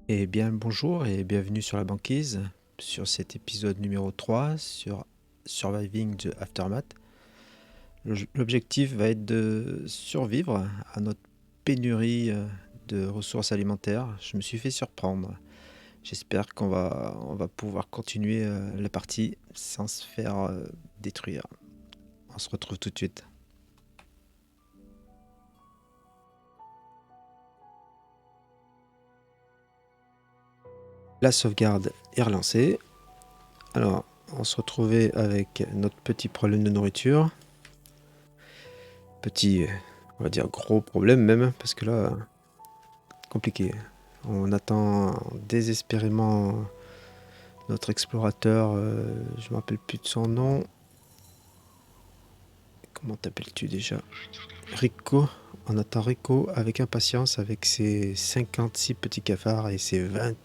Eh bien, bonjour et bienvenue sur la banquise, sur cet épisode numéro 3 sur Surviving the Aftermath. L'objectif va être de survivre à notre pénurie de ressources alimentaires. Je me suis fait surprendre. J'espère qu'on va pouvoir continuer la partie sans se faire détruire. On se retrouve tout de suite. La sauvegarde est relancée. Alors, on se retrouvait avec notre petit problème de nourriture. Petit, on va dire gros problème même, parce que là, compliqué. On attend désespérément notre explorateur, je me rappelle plus de son nom. Comment t'appelles-tu déjà? Rico. On attend Rico avec impatience avec ses 56 petits cafards et ses 28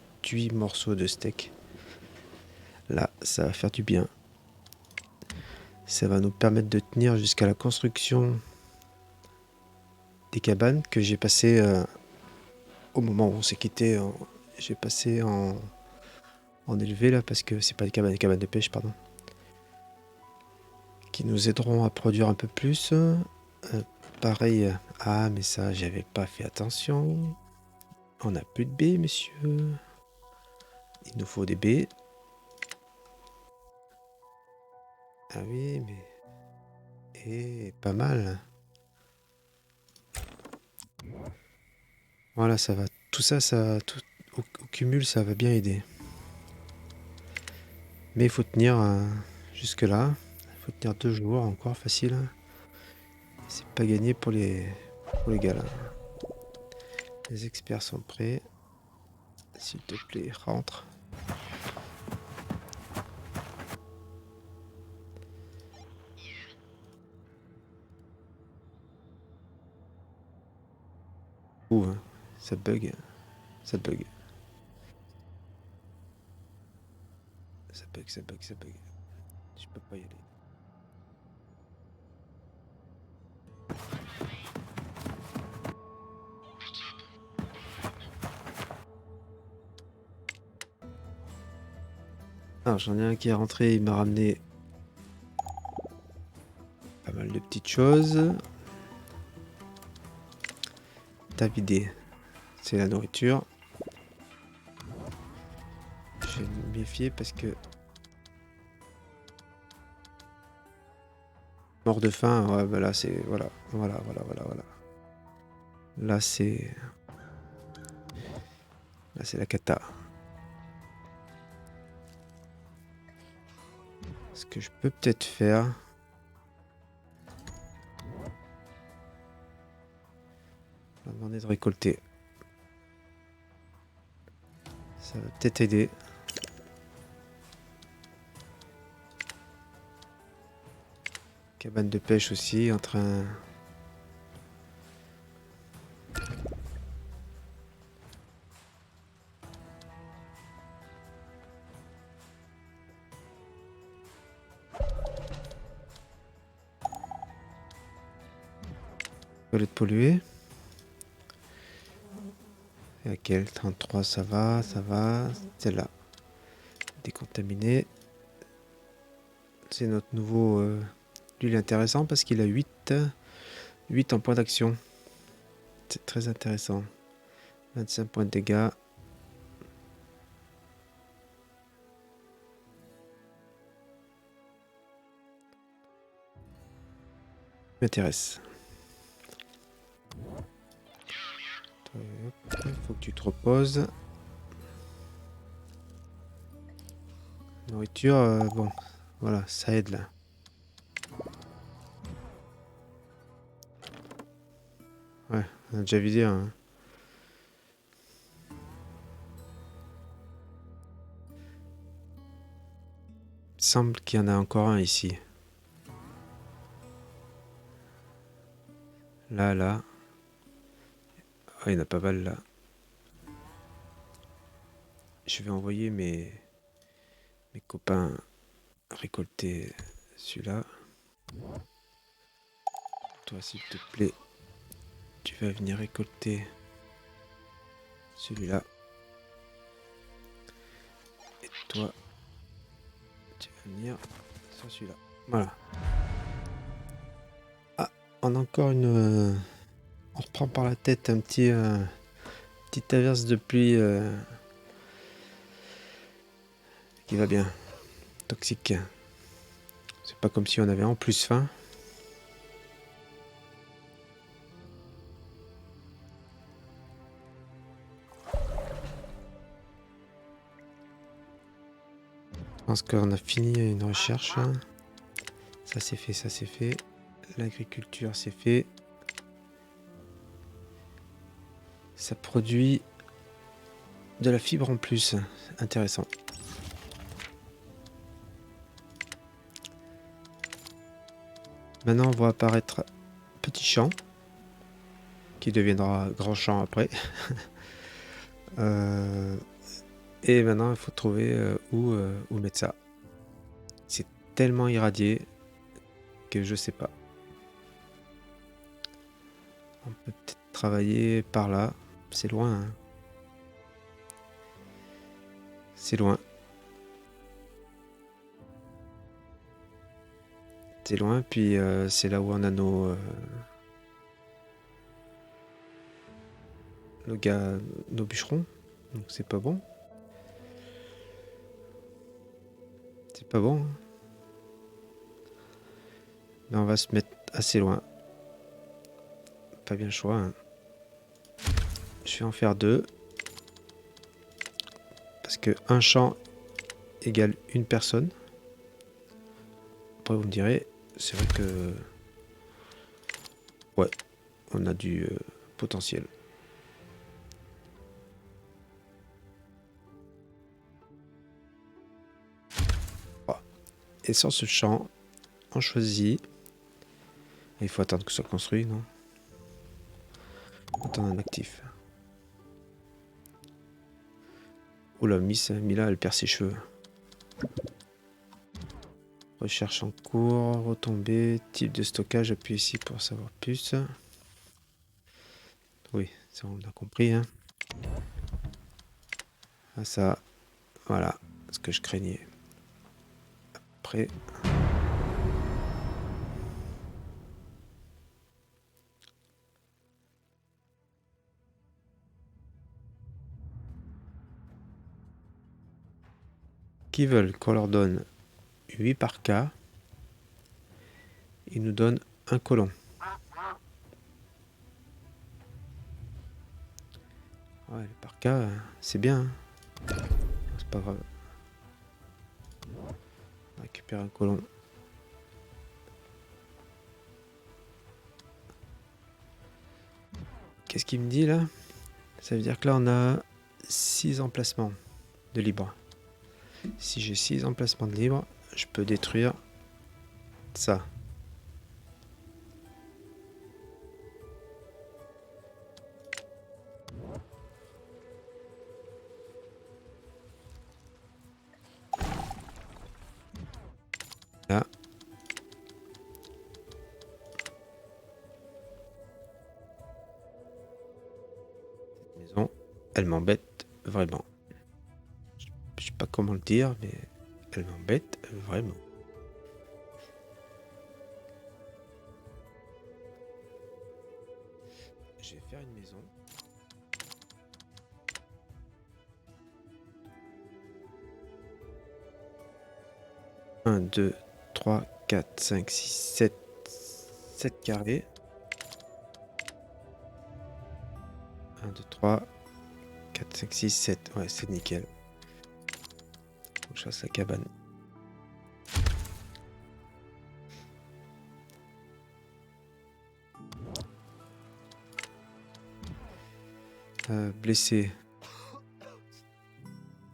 morceaux de steak. Là, ça va faire du bien. Ça va nous permettre de tenir jusqu'à la construction des cabanes que j'ai passé au moment où on s'est quitté. J'ai passé en élevé là parce que c'est pas des cabanes de pêche, pardon. Qui nous aideront à produire un peu plus. Pareil, ah mais ça j'avais pas fait attention. On n'a plus de baies, messieurs. Il nous faut des baies. Ah oui, mais... Et pas mal. Voilà, ça va. Tout ça, tout, au cumul, ça va bien aider. Mais il faut tenir jusque-là. Il faut tenir 2 jours, encore facile. C'est pas gagné pour les gars là. Les experts sont prêts. S'il te plaît, rentre. Ouh, hein, ça bug. Ça bug. Ça bug, ça bug, ça bug. Je peux pas y aller. Alors j'en ai un qui est rentré, il m'a ramené pas mal de petites choses. T'as vidé. C'est la nourriture. Je vais me méfier parce que... Mort de faim, ouais, bah là c'est... Voilà. Là c'est... Là c'est la cata. Ce que je peux peut-être faire... On va demander de récolter. Ça va peut-être aider. Cabane de pêche aussi, en train... Toilette polluée. Et laquelle? 33, ça va, ça va. Celle-là. Décontaminée. C'est notre nouveau... Lui, il est intéressant parce qu'il a 8 en point d'action. C'est très intéressant. 25 points de dégâts. M'intéresse. Il faut que tu te reposes. Nourriture, bon, voilà, ça aide là. Ouais, on a déjà vidé un. Il semble qu'il y en a encore un ici. Là. Ah, il y en a pas mal là. Je vais envoyer mes copains récolter celui-là. Toi, s'il te plaît, tu vas venir récolter celui-là. toi, tu vas venir sur celui-là. Voilà. Ah, on a encore une... on reprend par la tête un petit... petite averse de pluie qui va bien. Toxique. C'est pas comme si on avait en plus faim. Je pense qu'on a fini une recherche. Ça c'est fait, ça c'est fait. L'agriculture c'est fait. Ça produit de la fibre en plus. Intéressant. Maintenant on voit apparaître petit champ qui deviendra grand champ après. Et maintenant il faut trouver où mettre ça. C'est tellement irradié que je sais pas. On peut peut-être travailler par là. C'est loin. Hein. C'est loin. C'est loin. Puis c'est là où on a nos gars, nos bûcherons. Donc c'est pas bon. C'est pas bon. Hein. Mais on va se mettre assez loin. Pas bien le choix. Hein. Je vais en faire 2. Parce que un champ égale une personne. Après vous me direz, c'est vrai que... Ouais, on a du potentiel. Voilà. Et sur ce champ, on choisit... Il faut attendre que ce soit construit, non? Attendre un actif. Oula, Mila, elle perd ses cheveux. Recherche en cours, retombée, type de stockage, appuie ici pour savoir plus. Oui, ça on a compris. Hein. Ah, ça, voilà, ce que je craignais. Après... Qui veulent qu'on leur donne 8 par cas, ils nous donnent un colon. Ouais, les par cas, c'est bien. Hein. C'est pas grave. On récupère un colon. Qu'est-ce qu'il me dit là? Ça veut dire que là on a 6 emplacements de libre. Si j'ai 6 emplacements de libre, je peux détruire ça. Là. Cette maison, elle m'embête vraiment. Je sais pas comment le dire, mais elle m'embête vraiment. Je vais faire une maison. Un, 2, 3, 4, 5, 6, 7. 7 carrés. 1, 2, 3, 4, 5, 6, 7. Ouais, c'est nickel. On chasse la cabane. Blessé.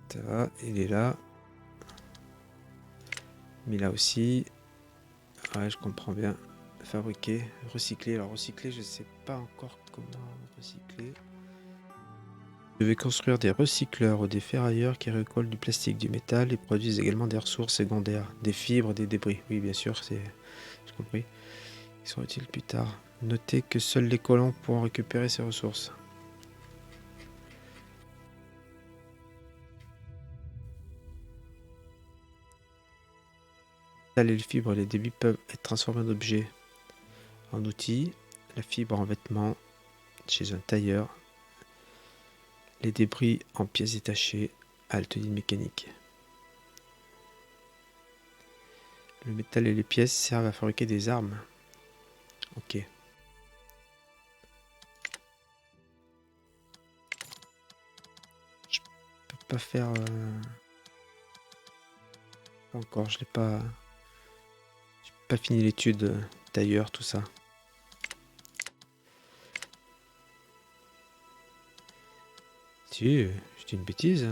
Ça va, il est là. Mais là aussi. Ouais, je comprends bien. Fabriquer, recycler. Alors recycler, je sais pas encore comment recycler. Je vais construire des recycleurs ou des ferrailleurs qui récoltent du plastique, du métal et produisent également des ressources secondaires, des fibres, des débris. Oui, bien sûr, j'ai compris. Ils sont utiles plus tard. Notez que seuls les colons pourront récupérer ces ressources. métal et les fibres et les débits peuvent être transformés en objets, en outils, la fibre en vêtements chez un tailleur, les débris en pièces détachées à l'atelier de mécanique. Le métal et les pièces servent à fabriquer des armes. Ok. Je peux pas faire... Pas encore, je l'ai pas... J'ai pas fini l'étude tailleur, tout ça. Si, je dis une bêtise.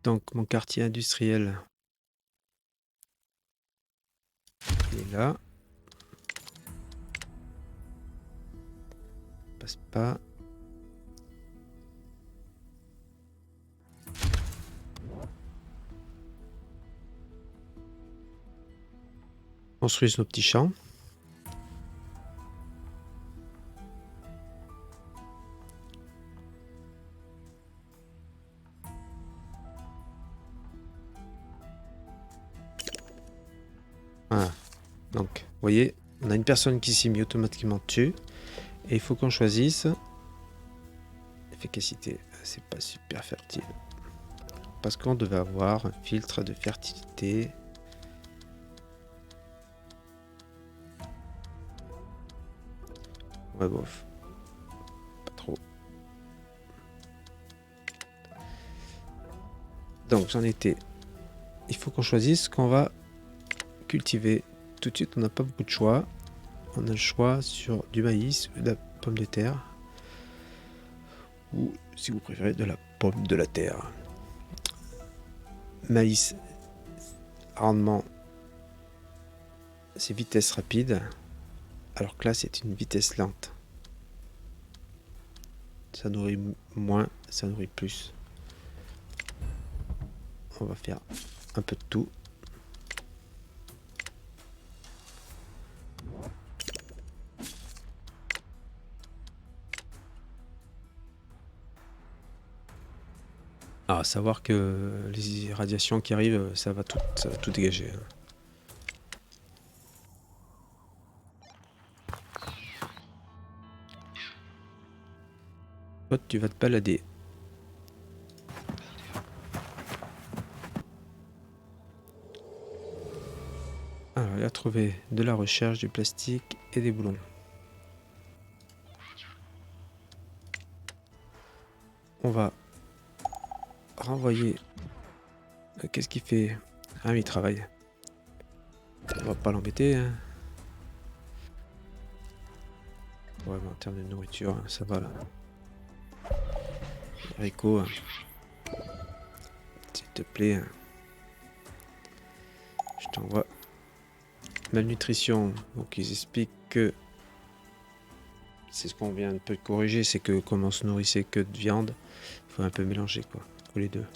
Donc mon quartier industriel, il est là. Passe pas. Construisons nos petits champs. Voilà. Donc, vous voyez, on a une personne qui s'y met automatiquement dessus. Et il faut qu'on choisisse. Efficacité, c'est pas super fertile. Parce qu'on devait avoir un filtre de fertilité. Ouais, bof. Pas trop. Donc, j'en étais. Il faut qu'on choisisse ce qu'on va cultiver. Tout de suite, on n'a pas beaucoup de choix. On a le choix sur du maïs, de la pomme de terre. Ou, si vous préférez, de la pomme de la terre. Maïs, rendement, c'est vitesse rapide. Alors que là, c'est une vitesse lente. Ça nourrit moins, ça nourrit plus. On va faire un peu de tout. À savoir que les radiations qui arrivent, ça va tout dégager. Toi, tu vas te balader. Alors, il a trouvé de la recherche, du plastique et des boulons. On va renvoyer. Qu'est-ce qu'il fait? Ah, mais il travaille. On va pas l'embêter. Hein. Ouais, mais en termes de nourriture, ça va là. Rico, s'il te plaît, je t'envoie. Malnutrition. Donc, ils expliquent que c'est ce qu'on vient de peu corriger, c'est que comme on se nourrissait que de viande, il faut un peu mélanger quoi, les deux.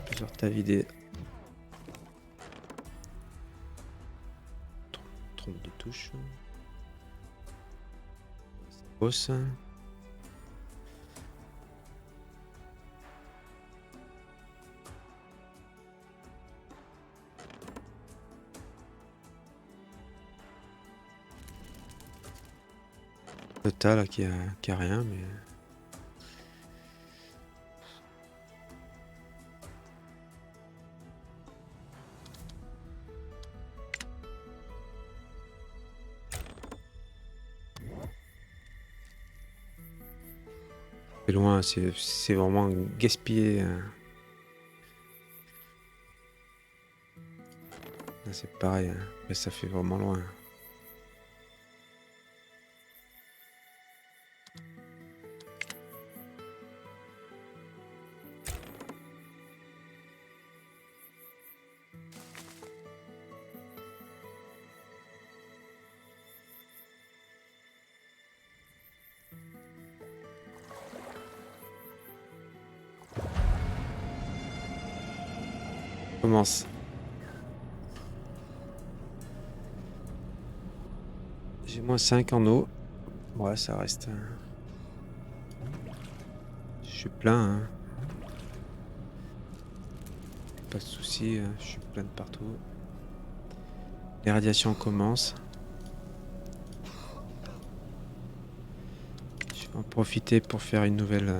Plusieurs tas vidés. Trompe de touche. Bosse. Le tas là qui a rien mais. C'est loin, c'est vraiment gaspillé. C'est pareil, mais ça fait vraiment loin. Commence. J'ai moins 5 en eau. Ouais, ça reste. Je suis plein, hein. Pas de soucis, je suis plein de partout. Les radiations commencent. Je vais en profiter pour faire une nouvelle...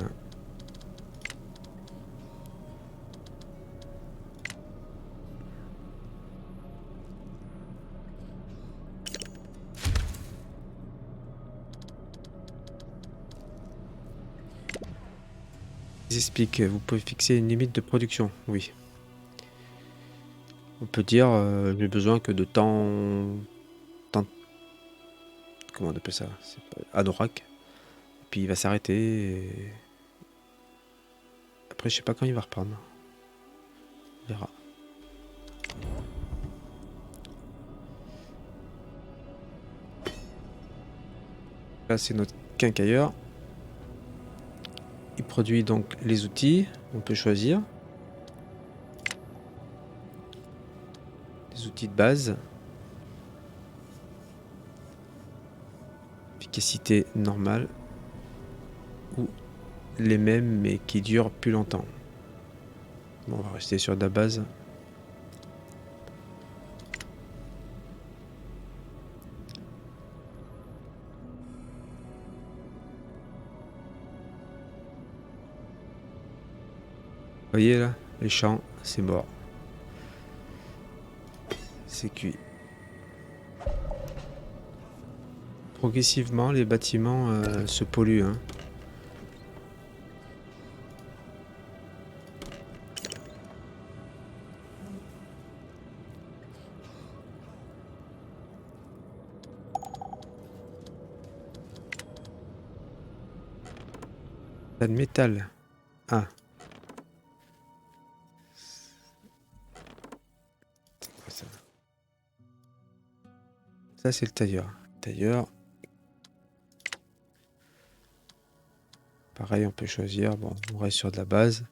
J'explique, vous pouvez fixer une limite de production, oui. On peut dire, j'ai besoin que de tant, comment on appelle ça? C'est pas Anorak. Puis il va s'arrêter. Et... après, je sais pas quand il va reprendre. On verra. Là, c'est notre quincailleur. Il produit donc les outils. On peut choisir. Les outils de base. Efficacité normale. Ou les mêmes mais qui durent plus longtemps. Bon, on va rester sur de la base. Vous voyez là, les champs, c'est mort. C'est cuit. Progressivement, les bâtiments se polluent, hein. Pas de métal. Ah. C'est quoi ça? Ça, c'est le tailleur. Tailleur. Pareil, on peut choisir. Bon, on reste sur de la base.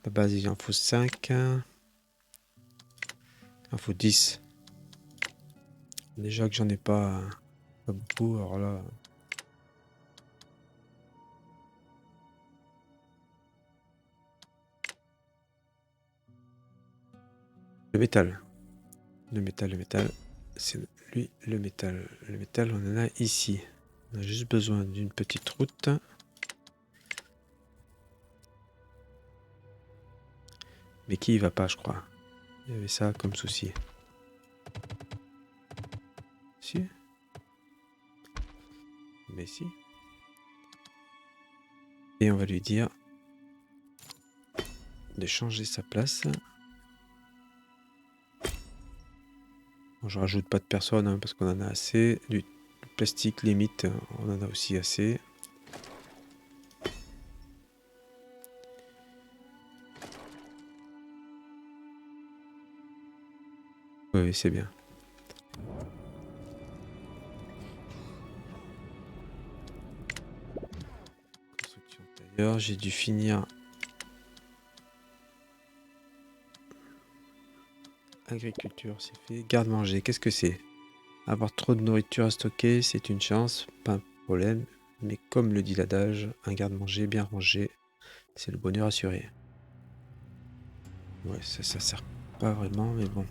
La base, il en faut 5. Il en faut 10. Déjà que j'en ai pas beaucoup, alors là... Le métal. Le métal. C'est lui, le métal. Le métal, on en a ici. On a juste besoin d'une petite route. Mais qui y va pas, je crois. Il y avait ça comme souci. Si. Mais si. Et on va lui dire de changer sa place. Bon, je rajoute pas de personne hein, parce qu'on en a assez. Du plastique limite, on en a aussi assez. Oui, c'est bien. Construction tailleur, j'ai dû finir. Agriculture, c'est fait. Garde-manger, qu'est-ce que c'est? Avoir trop de nourriture à stocker, c'est une chance, pas un problème. Mais comme le dit l'adage, un garde-manger bien rangé, c'est le bonheur assuré. Ouais, ça sert pas vraiment, mais bon.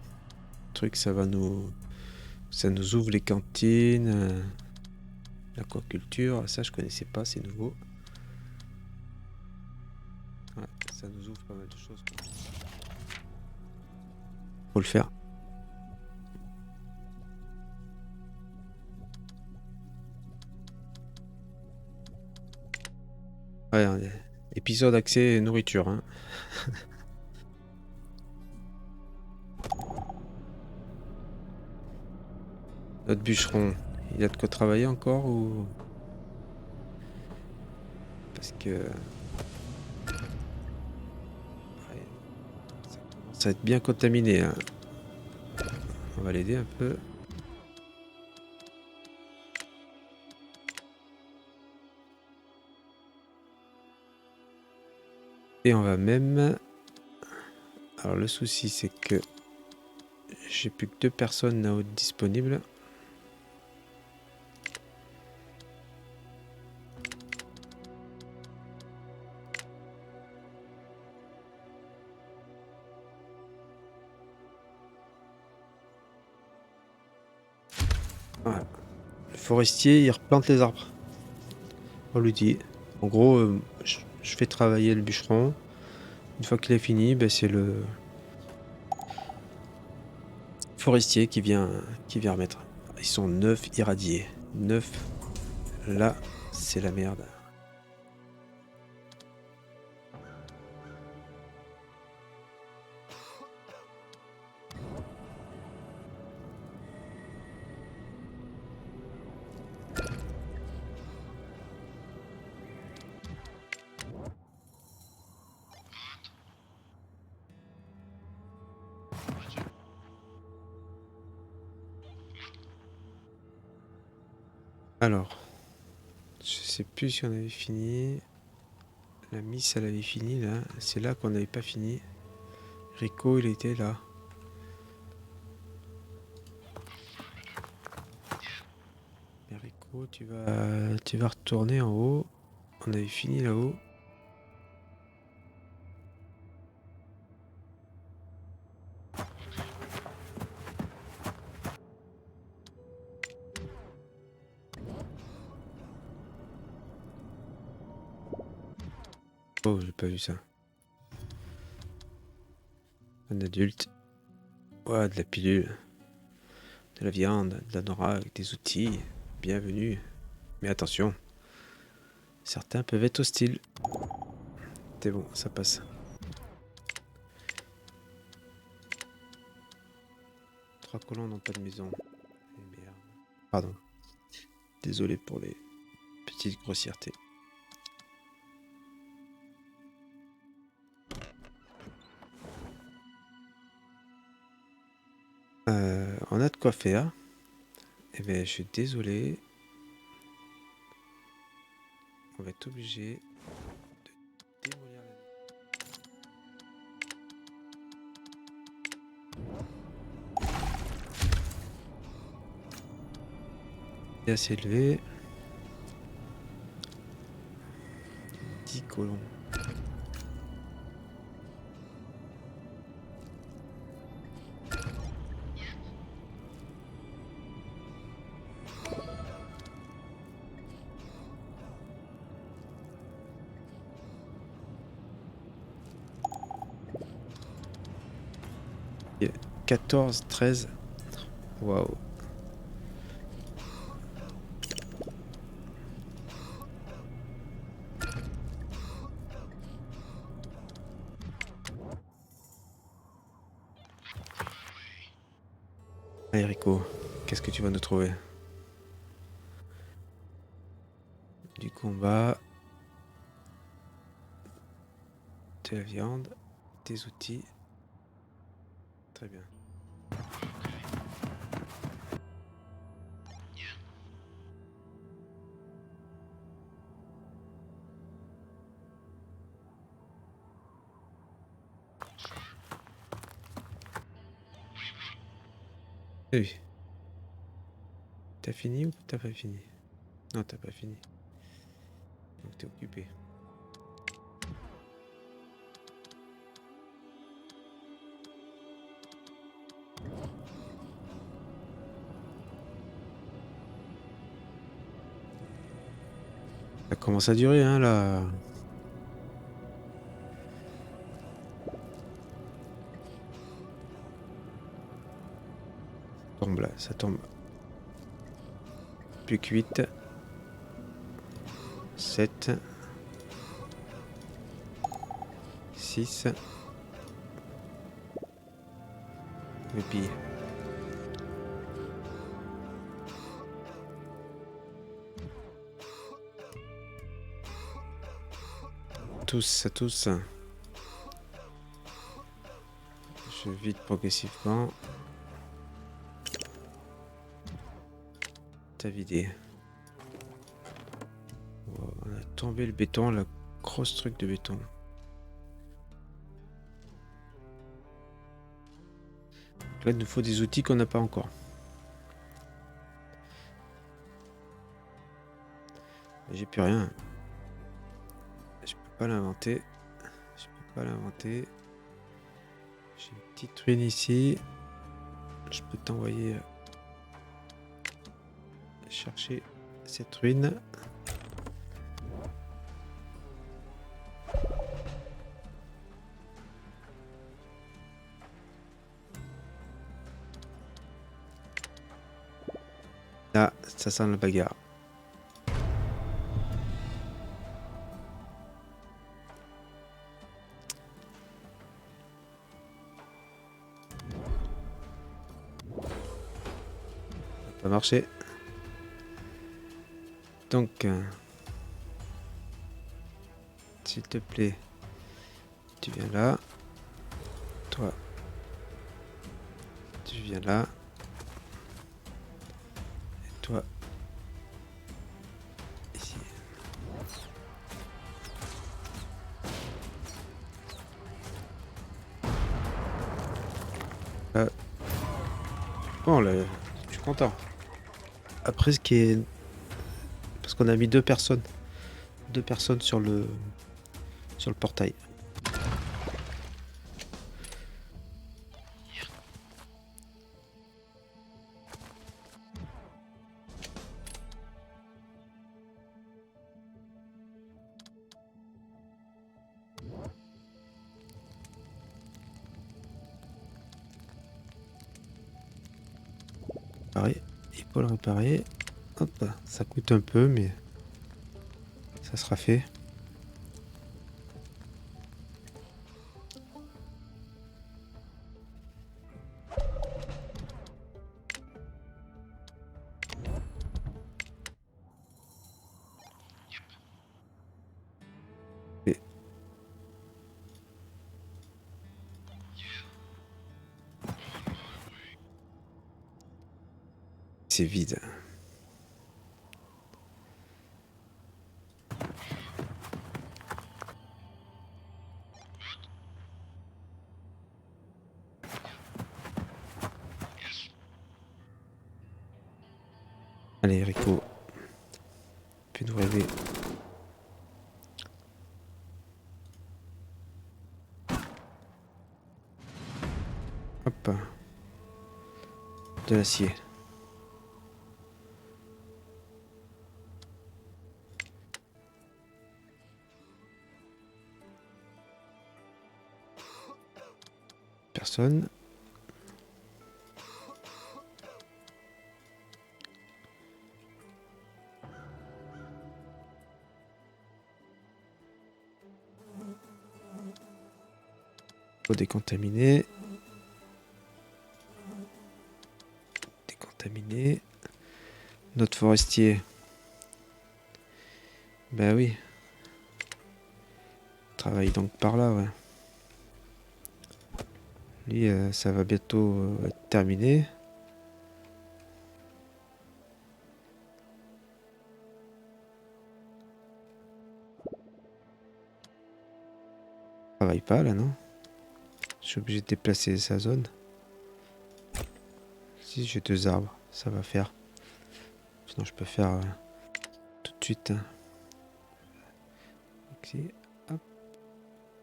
Le truc, ça nous ouvre les cantines, l'aquaculture, ça je connaissais pas, c'est nouveau. Ouais, ça nous ouvre pas mal de choses. Faut le faire. Ouais, épisode axé nourriture. Hein. Notre bûcheron, il a de quoi travailler encore ou... Parce que... ouais, ça commence à être bien contaminé. Hein. On va l'aider un peu. Et on va même... Alors le souci c'est que j'ai plus que 2 personnes là-haut disponibles. Voilà. Le forestier, il replante les arbres. On lui dit. En gros, je fais travailler le bûcheron. Une fois qu'il est fini, ben, c'est le forestier qui vient remettre. Ils sont 9 irradiés. 9. Là, c'est la merde. Alors, je sais plus si on avait fini. La miss, elle avait fini là. C'est là qu'on n'avait pas fini. Rico, il était là. Mais Rico, tu vas retourner en haut. On avait fini là-haut. Oh, j'ai pas vu ça. Un adulte. Ouais, de la pilule. De la viande, de la nora avec des outils. Bienvenue. Mais attention, certains peuvent être hostiles. C'est bon, ça passe. 3 colons n'ont pas de maison. Et merde. Pardon. Désolé pour les petites grossièretés. On a de quoi faire. Eh bien, je suis désolé. On va être obligé de démolir la vie. Assez élevé. 10 colons. Et 14, 13. Waouh. Allez Rico, qu'est-ce que tu vas nous trouver? Du combat, de la viande, des outils. Très bien. Eh oui. T'as fini ou t'as pas fini? Non, t'as pas fini. Donc t'es occupé. Ça commence à durer, hein, là. Ça tombe là, ça tombe. Plus que 8. 7. 6. Et puis... Tous, à tous. Je vide progressivement. T'as vidé. Wow, on a tombé le béton, la grosse truc de béton. Là, il nous faut des outils qu'on n'a pas encore. J'ai plus rien. Je peux pas l'inventer. Je peux pas l'inventer. J'ai une petite ruine ici. Je peux t'envoyer chercher cette ruine. Là, ça sent la bagarre. Ça va pas marcher. Donc, s'il te plaît, tu viens là. Toi, tu viens là. Et toi, ici. Bon, là, je suis content. Après, ce qui est... Parce qu'on a mis deux personnes. Deux personnes sur le portail. Pareil, il faut le réparer. Hop, ça coûte un peu, mais ça sera fait. Et c'est vide. Allez, Rico, fais-nous rêver. Hop, de l'acier. Personne. Faut décontaminer. Décontaminer. Notre forestier. Ben oui. Travaille donc par là, ouais. Lui, ça va bientôt être terminé. Travaille pas là, non? Je suis obligé de déplacer sa zone. Si j'ai deux arbres, ça va faire. Sinon, je peux faire tout de suite. Ici, hop,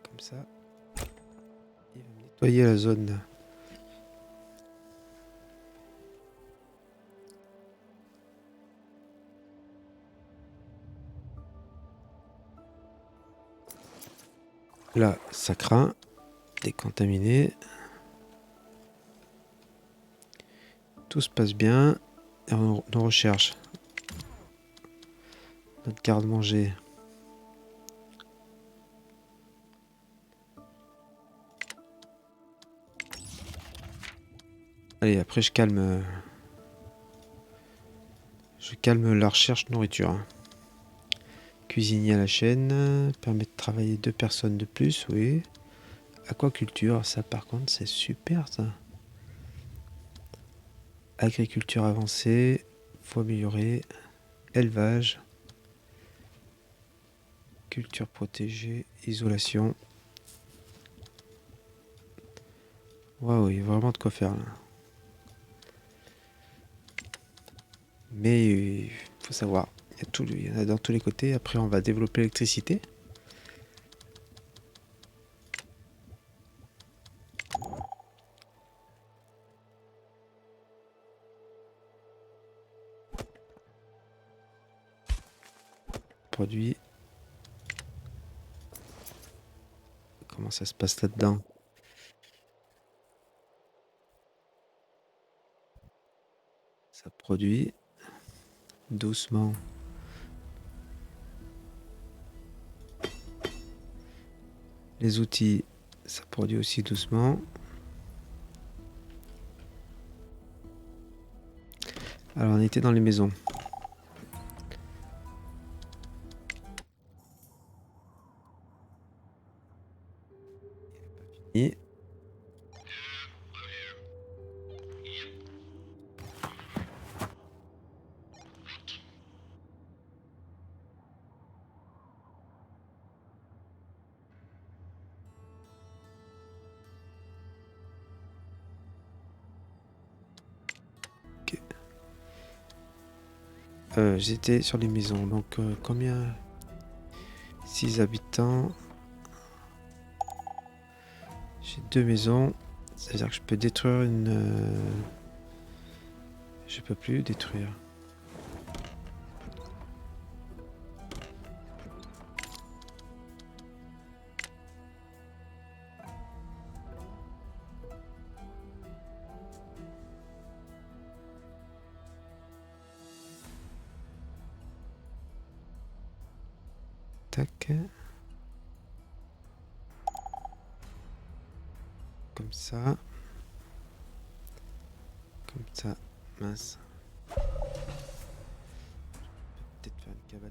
comme ça. Il va me nettoyer la zone. Là, ça craint. Décontaminé. Tout se passe bien. Et on recherche notre garde-manger. Allez, après je calme la recherche de nourriture. Cuisinier à la chaîne, permet de travailler deux personnes de plus, oui. Aquaculture, ça par contre c'est super ça. Agriculture avancée, faut améliorer. Élevage. Culture protégée, isolation. Waouh, il y a vraiment de quoi faire là. Mais il faut savoir, il y en a dans tous les côtés. Après, on va développer l'électricité. produit. Comment ça se passe là-dedans? Ça produit doucement. Les outils, ça produit aussi doucement. Alors on était dans les maisons. Et j'étais sur les maisons. Donc combien? 6 habitants. J'ai 2 maisons. C'est-à-dire que je peux détruire une... Je peux plus détruire. Tac. Comme ça. Comme ça. Mince. Peut-être faire une cabane.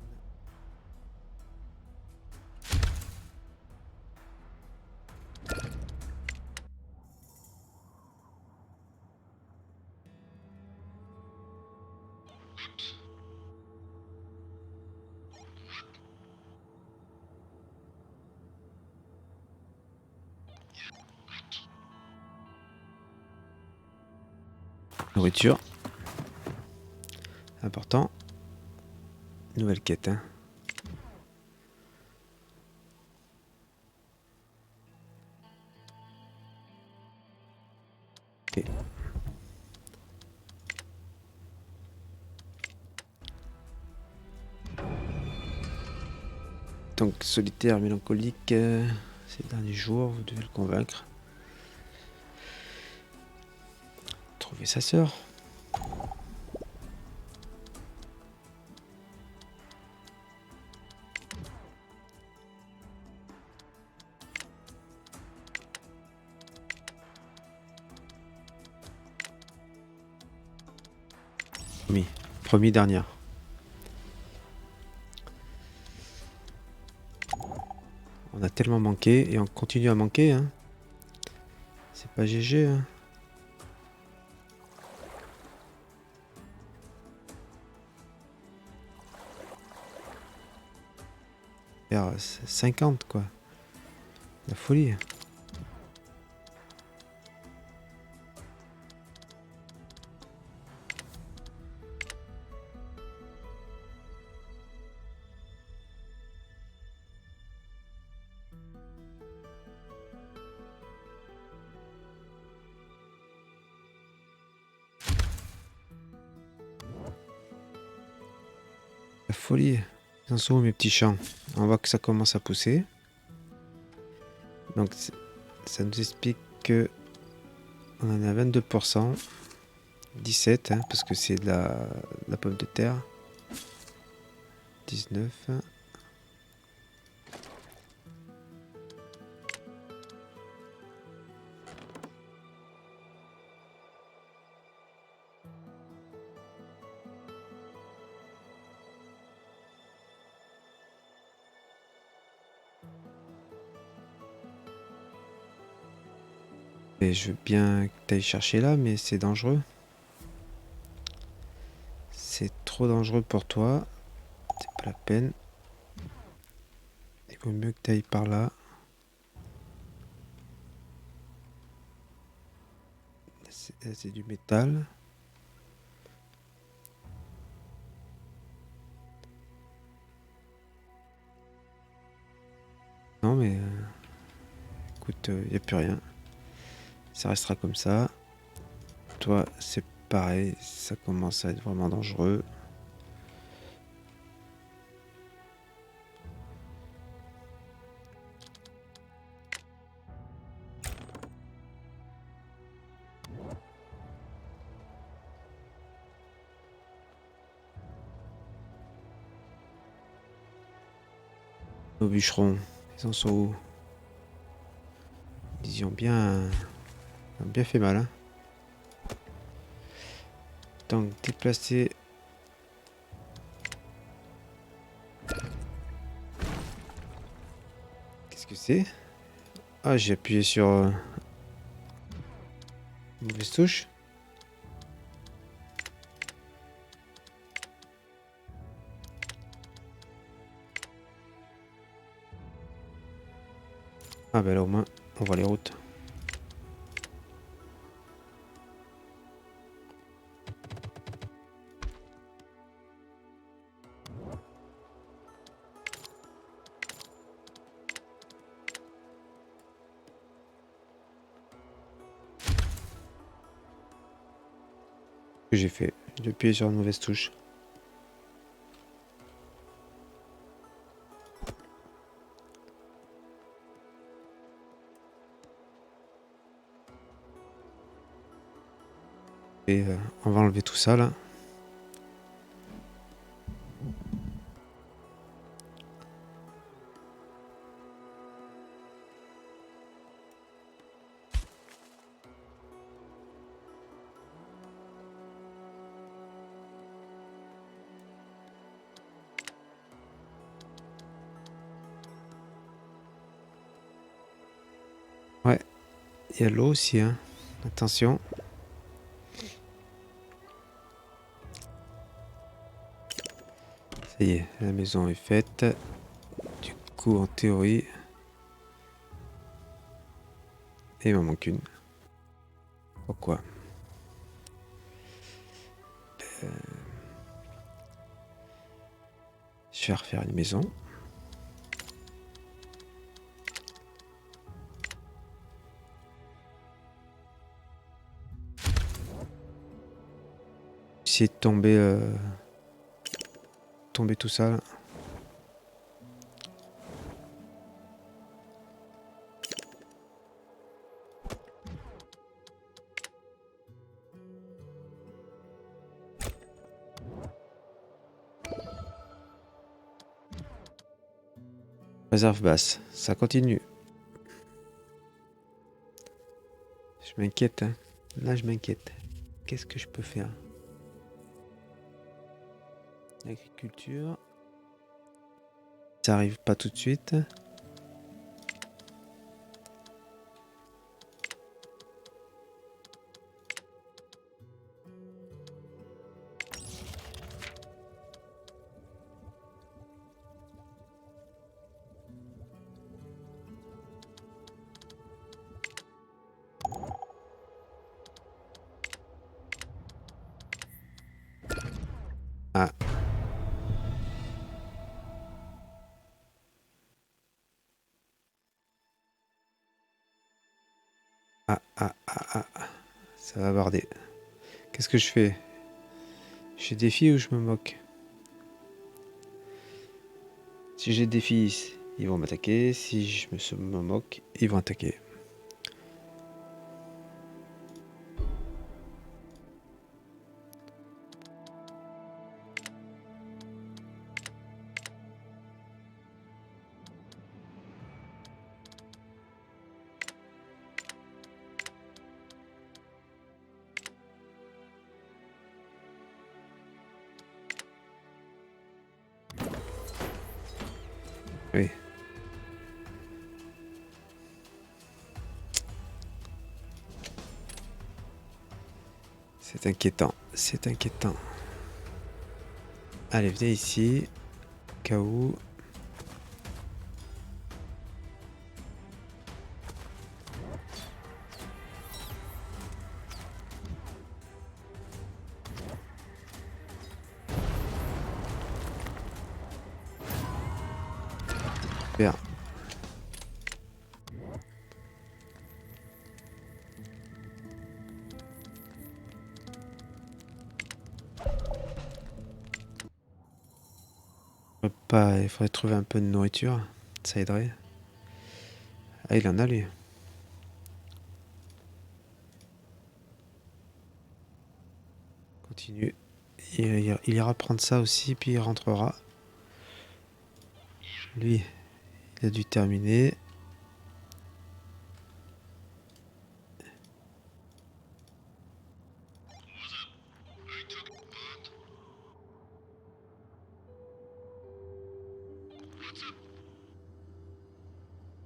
Nourriture. Important. Nouvelle quête. Hein. Ok. Donc solitaire, mélancolique, ces derniers jours, vous devez le convaincre. Trouver sa sœur. Promis dernière. On a tellement manqué et on continue à manquer. Hein. C'est pas GG. Hein. Faire 50 quoi. La folie. La folie. Ils en sont où mes petits champs? On voit que ça commence à pousser. Donc ça nous explique que on en est à 22%. 17 hein, parce que c'est de la pomme de terre. 19. Et je veux bien que tu ailles chercher là, mais c'est dangereux. C'est trop dangereux pour toi. C'est pas la peine. Il vaut mieux que tu ailles par là. C'est du métal. Non mais écoute, il n'y a plus rien. Ça restera comme ça. Toi, c'est pareil. Ça commence à être vraiment dangereux. Nos bûcherons, ils en sont où? Ils y ont bien fait mal, hein. Donc déplacer. Qu'est-ce que c'est? Ah, j'ai appuyé sur une mauvaise touche. Ah bah là au moins on voit les routes. Ce que j'ai fait, j'ai appuyé sur une mauvaise touche. Et on va enlever tout ça là. Ouais, il y a l'eau aussi, hein. Attention. Ça y est, la maison est faite. Du coup, en théorie, il m'en manque une. Pourquoi? Je vais refaire une maison. Essayer de tomber tout ça là. Réserve basse, ça continue. Je m'inquiète, hein. Là, je m'inquiète. Qu'est-ce que je peux faire? Agriculture. Ça arrive pas tout de suite. Ah, ça va barder. Qu'est-ce que je fais? Je défie ou je me moque? Si j'ai défie, ils vont m'attaquer. Si me moque, ils vont attaquer. Oui. C'est inquiétant. C'est inquiétant. Allez, venez ici. Cas où. Super. Pas, il faudrait trouver un peu de nourriture. Ça aiderait. Ah, il en a lui. Continue. Il ira prendre ça aussi, puis il rentrera. Lui, Il a dû terminer.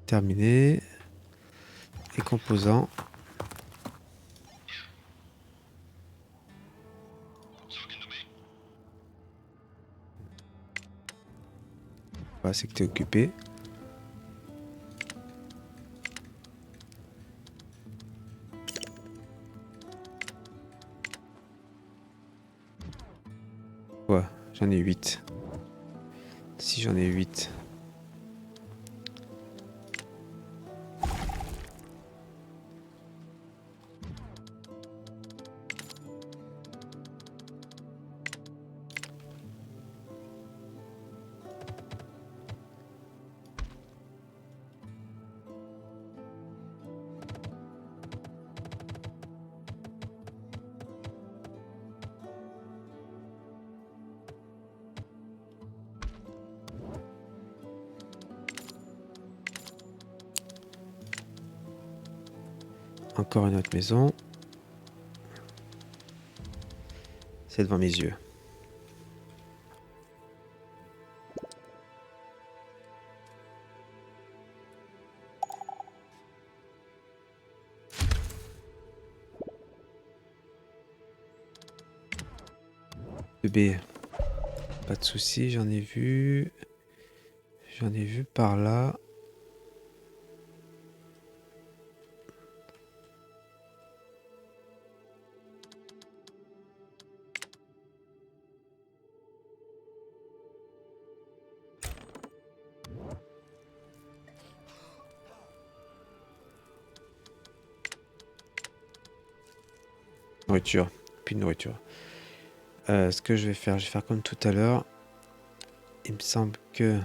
Terminé. Les composants. Voilà, c'est que tu es occupé. Ouais, j'en ai 8. Si j'en ai 8. Encore une autre maison. C'est devant mes yeux. B. Pas de souci, j'en ai vu. J'en ai vu par là. Nourriture. Puis de nourriture. Ce que je vais faire comme tout à l'heure. Il me semble que...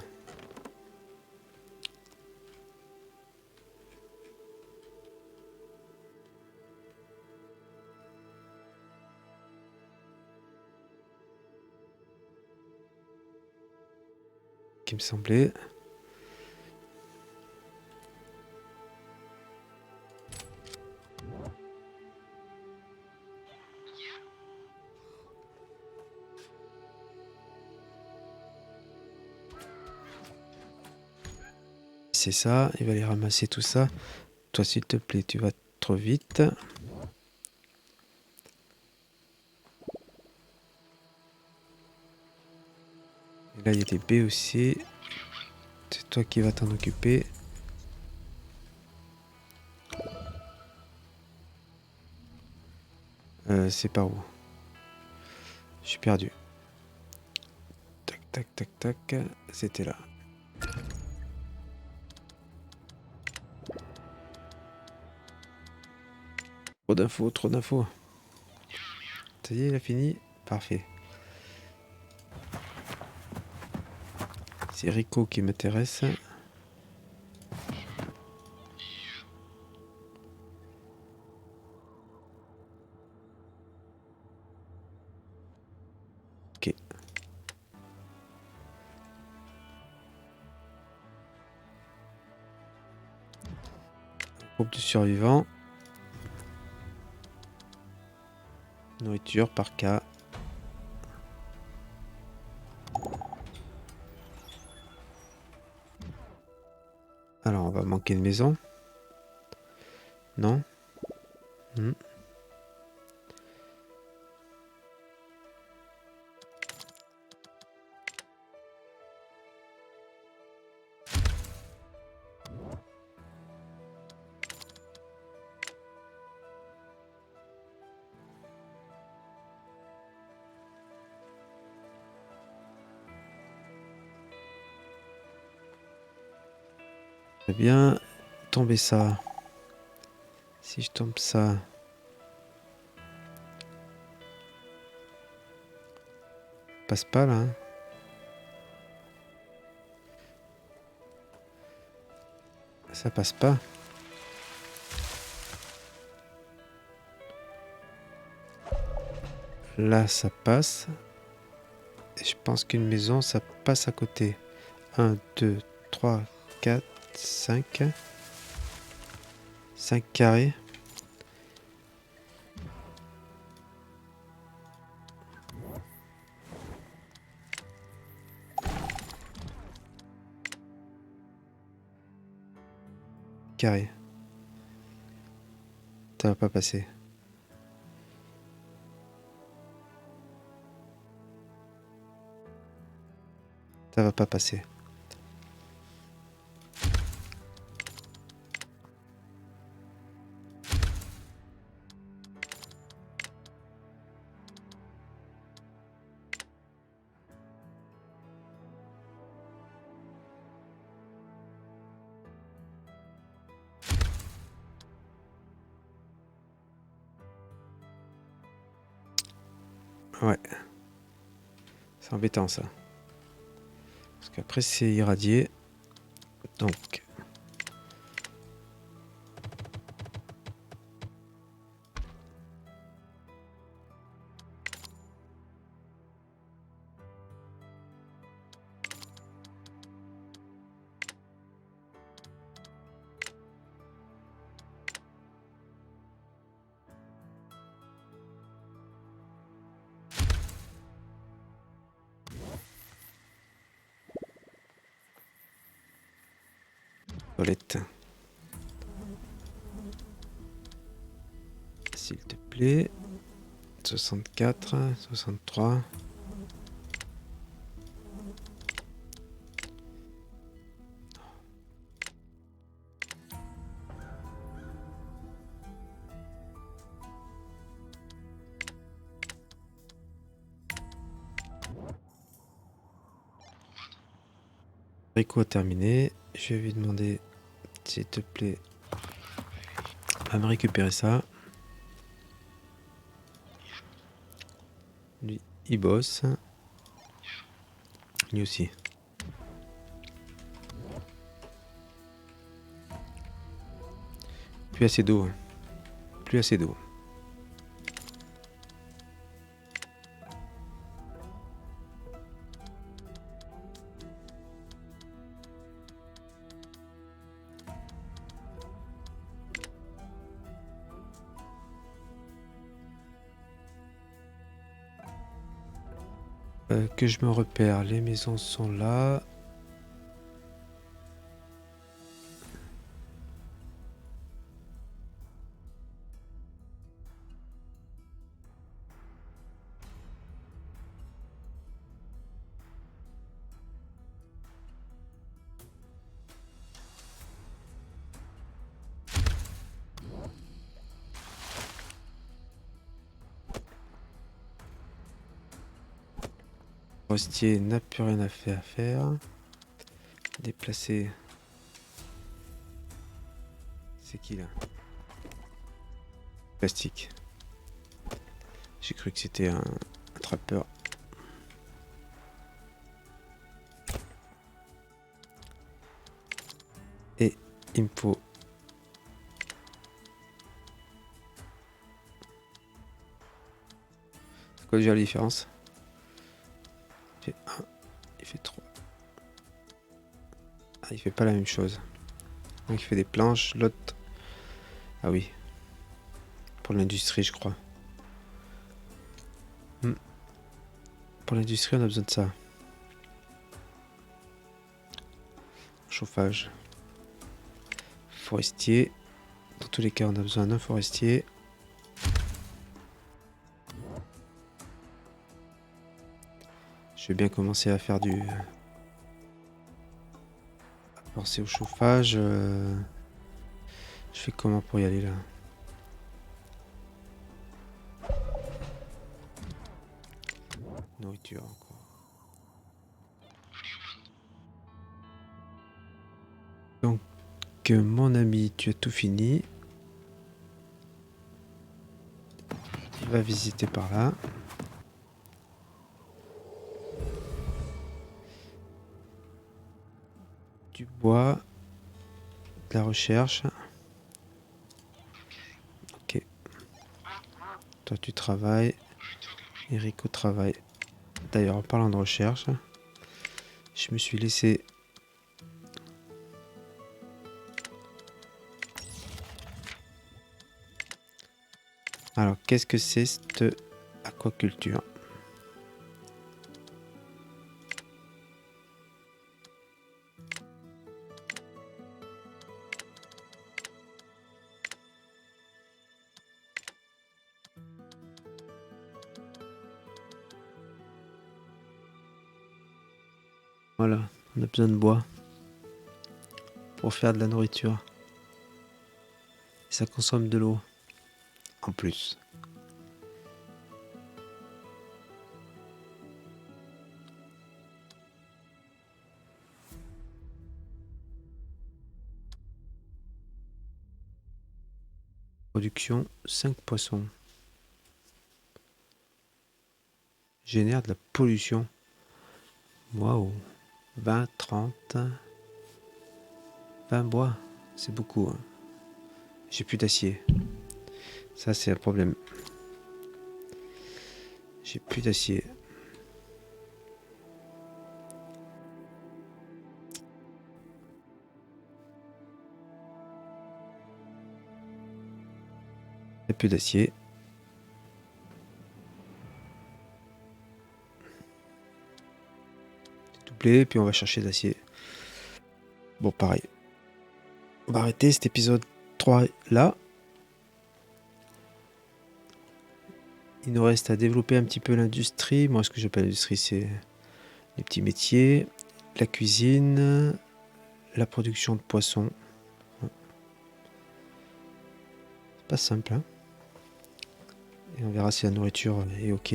Qui me semblait... C'est ça, il va aller ramasser tout ça. Toi, s'il te plaît, tu vas trop vite. Et là, il y a des baies aussi. C'est toi qui vas t'en occuper. C'est par où? Je suis perdu. Tac, tac, tac, tac. C'était là. Trop d'infos, trop d'infos. Ça y est, il a fini. Parfait. C'est Rico qui m'intéresse. Ok. Groupe de survivants. Nourriture par cas. Alors, on va manquer de maison. Non. Très bien. Tomber ça. Si je tombe ça... Passe pas là. Hein. Ça passe pas. Là, ça passe. Et je pense qu'une maison, ça passe à côté. 1, 2, 3, 4, 5. 5 carrés. Carré. Ça va pas passer. Ça va pas passer. Ouais. C'est embêtant ça. Parce qu'après c'est irradié. Donc. Toilette. S'il te plaît. 64, 63. Rico a terminé. Je vais lui demander, s'il te plaît, à me récupérer ça. Lui, il bosse. Lui aussi. Plus assez d'eau. Plus assez d'eau. Que je me repère, les maisons sont là. Rostier n'a plus rien à faire. Déplacer. C'est qui là? Plastique. J'ai cru que c'était un trappeur. Et il me faut... C'est quoi déjà la différence? Il fait 1, il fait 3. Ah, il fait pas la même chose. Donc il fait des planches, l'autre... Ah oui. Pour l'industrie, je crois. Pour l'industrie, on a besoin de ça. Chauffage. Forestier. Dans tous les cas, on a besoin d'un forestier. Je vais bien commencer à faire du... à penser au chauffage. Je fais comment pour y aller là? Nourriture encore. Donc, mon ami, tu as tout fini. Il va visiter par là. Du bois. De la recherche. Ok. Toi, tu travailles. Erico travaille. D'ailleurs, en parlant de recherche, je me suis laissé Alors, qu'est-ce que c'est cette aquaculture? Voilà, on a besoin de bois pour faire de la nourriture. Ça consomme de l'eau en plus. Production 5 poissons. Génère de la pollution. Waouh. 20, 30, 20 bois. C'est beaucoup. Hein. J'ai plus d'acier. Ça, c'est un problème. J'ai plus d'acier. Il n'y a plus d'acier. Doublé, puis on va chercher de l'acier. Bon, pareil. On va arrêter cet épisode 3 là. Il nous reste à développer un petit peu l'industrie. Moi, ce que j'appelle l'industrie, c'est les petits métiers, la cuisine, la production de poissons. C'est pas simple, hein. Et on verra si la nourriture est OK.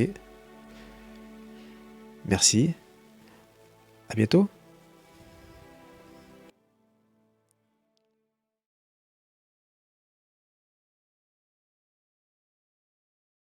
Merci. À bientôt.